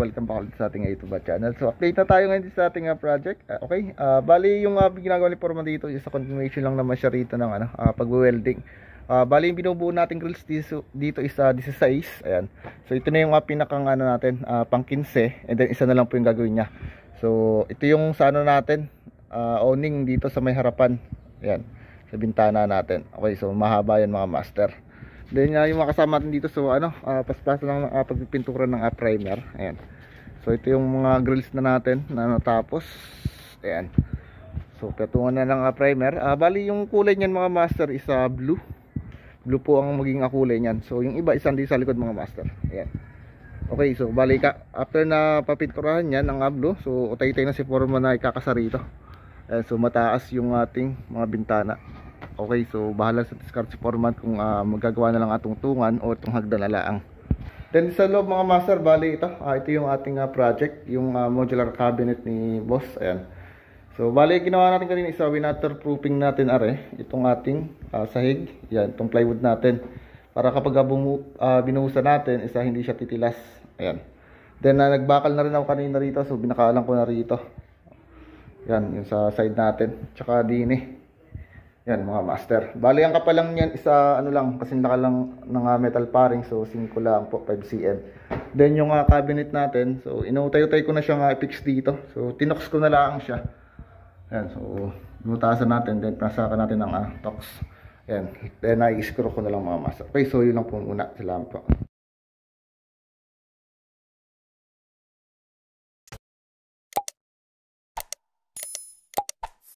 welcome back ulit sa ating YouTube channel. So update na tayo ngayon sa ating project. Okay, bali yung ginagawa ni Foreman dito is a continuation lang naman siya rito ng pag-welding. Bali yung binubuo nating grills dito is 16. Ayan. So ito na yung pinakang natin, pang 15, and then isa na lang po yung gagawin niya. So ito yung sa natin, awning dito sa may harapan. Ayan, sa bintana natin. Okay, so mahaba yan mga master. Then yung mga kasama natin dito, so paspas lang pagpipintura ng primer. Ayan. So ito yung mga grills na natin na natapos. Ayan. So patungan na ng primer. Bali yung kulay niyan mga master is blue. Blue po ang maging kulay niyan. So yung iba isang di sa likod mga master. Ayan. Okay, so bali after na papinturahan niyan ng blue, so utay-tay na si Foreman na ikakasa rito. Ayan, so mataas yung ating mga bintana. Okay, so bahala sa discard si Foreman kung magagawa na lang atong tungan o itong hagdan na laang. Then sa loob mga master, bali ito yung ating project, yung modular cabinet ni boss. Ayan. So bali ginawa natin kanina is winaterproofing natin itong ating sahig. Yan, itong plywood natin. Para kapag binuhusan natin, hindi siya titilas. Ayan. Then nagbakal na rin ako kanina rito, so binakalan ko na rito. Yan, yung sa side natin. Tsaka din yan mga master. Bali ang kapal lang niyan isa lang kasi naka lang ng metal paring, so 5 lang po, 5 cm. Then yung cabinet natin, so inutay-utay ko na siyang i-fix dito. So tinox ko na lang siya. Yan, so binutasan natin, then pasakan natin ng tox. Yan, then i-screw ko na lang mga master. Okay, so yun lang po muna. Salamat po.